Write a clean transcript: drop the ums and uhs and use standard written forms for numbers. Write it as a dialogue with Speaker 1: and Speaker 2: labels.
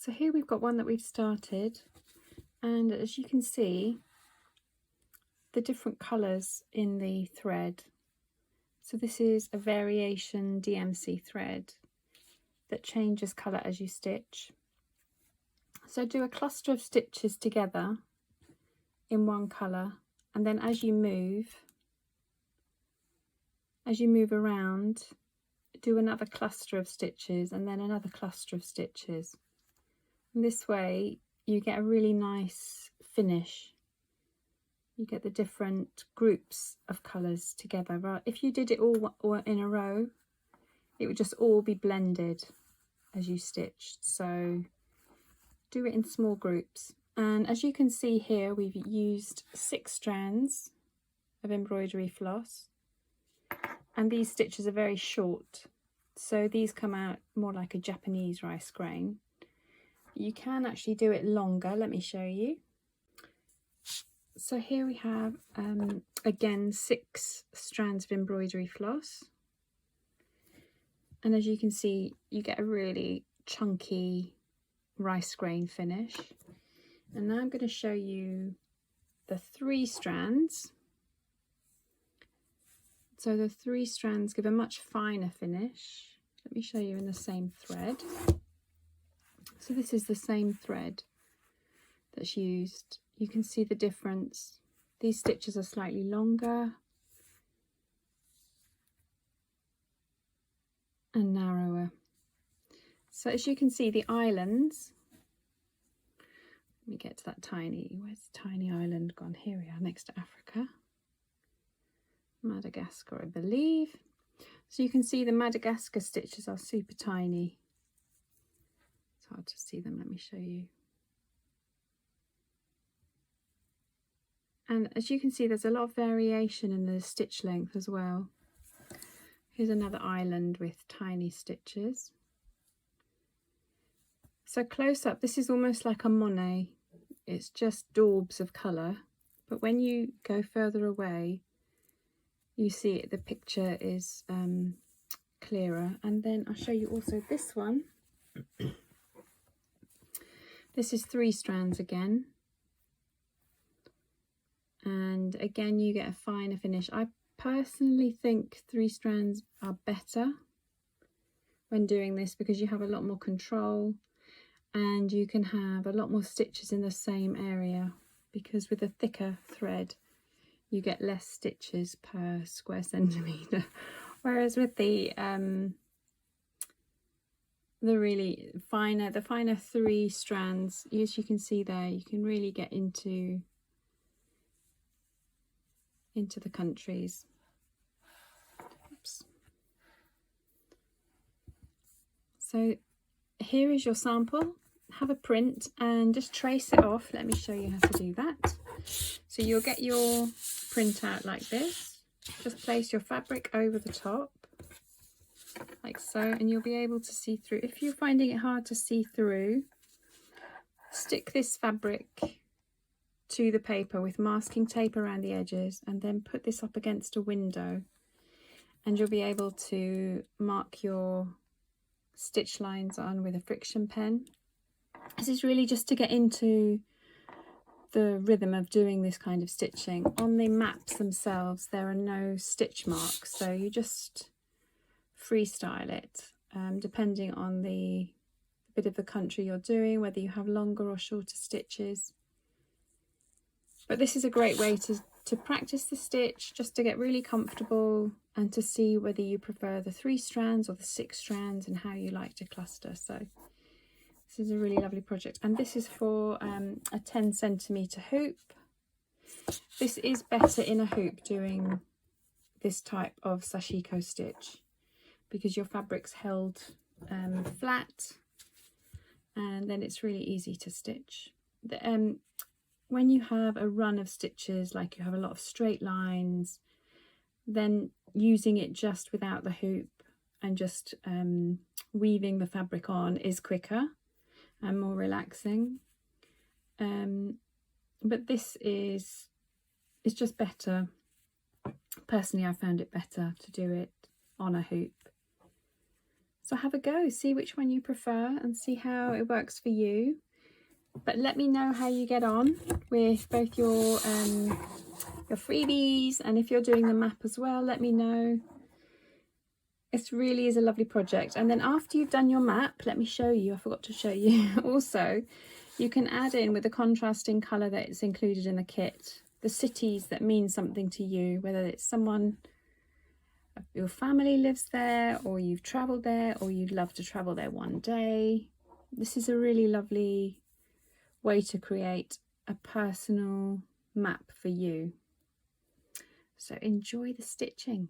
Speaker 1: So here we've got one that we've started, and as you can see, the different colours in the thread. So this is a variation DMC thread that changes colour as you stitch. So do a cluster of stitches together in one colour, and then as you move around, do another cluster of stitches and then another cluster of stitches. And this way you get a really nice finish. You get the different groups of colours together. Right? If you did it all in a row, it would just all be blended as you stitched. So do it in small groups. And as you can see here, we've used 6 strands of embroidery floss, and these stitches are very short, so these come out more like a Japanese rice grain. You can actually do it longer. Let me show you. So here we have again 6 strands of embroidery floss, and as you can see, you get a really chunky rice grain finish. And now I'm going to show you the 3 strands. So the 3 strands give a much finer finish. Let me show you in the same thread. So this is the same thread that's used. You can see the difference. These stitches are slightly longer and narrower. So as you can see, the islands, let me get to that where's the tiny island gone? Here we are, next to Africa. Madagascar, I believe. So you can see the Madagascar stitches are super tiny. It's hard to see them, let me show you. And as you can see, there's a lot of variation in the stitch length as well. Here's another island with tiny stitches. So close up, this is almost like a Monet. It's just daubs of colour. But when you go further away, you see the picture is clearer. And then I'll show you also this one. This is 3 strands again. And again, you get a finer finish. I personally think 3 strands are better when doing this because you have a lot more control and you can have a lot more stitches in the same area, because with a thicker thread you get less stitches per square centimetre. Whereas with the really finer 3 strands, as you can see there, you can really get into the countries. Oops. So here is your sample. Have a print and just trace it off. Let me show you how to do that. So you'll get your print out like this. Just place your fabric over the top like so, and you'll be able to see through. If you're finding it hard to see through, stick this fabric to the paper with masking tape around the edges, and then put this up against a window, and you'll be able to mark your stitch lines on with a friction pen. This is really just to get into the rhythm of doing this kind of stitching. On the maps themselves, there are no stitch marks, so you just freestyle it, depending on the bit of the country you're doing, whether you have longer or shorter stitches. But this is a great way to practice the stitch, just to get really comfortable and to see whether you prefer the 3 strands or the 6 strands and how you like to cluster. So this is a really lovely project, and this is for a 10 centimetre hoop. This is better in a hoop doing this type of Sashiko stitch because your fabric's held flat, and then it's really easy to stitch. When you have a run of stitches, like you have a lot of straight lines, then using it just without the hoop and just weaving the fabric on is quicker and more relaxing. But this is just better. Personally, I found it better to do it on a hoop. So have a go, see which one you prefer and see how it works for you. But let me know how you get on with both your freebies, and if you're doing the map as well, let me know. It really is a lovely project. And then after you've done your map, let me show you, I forgot to show you also, you can add in with the contrasting colour that is included in the kit, the cities that mean something to you, whether it's someone, your family lives there, or you've travelled there, or you'd love to travel there one day. This is a really lovely way to create a personal map for you. So enjoy the stitching.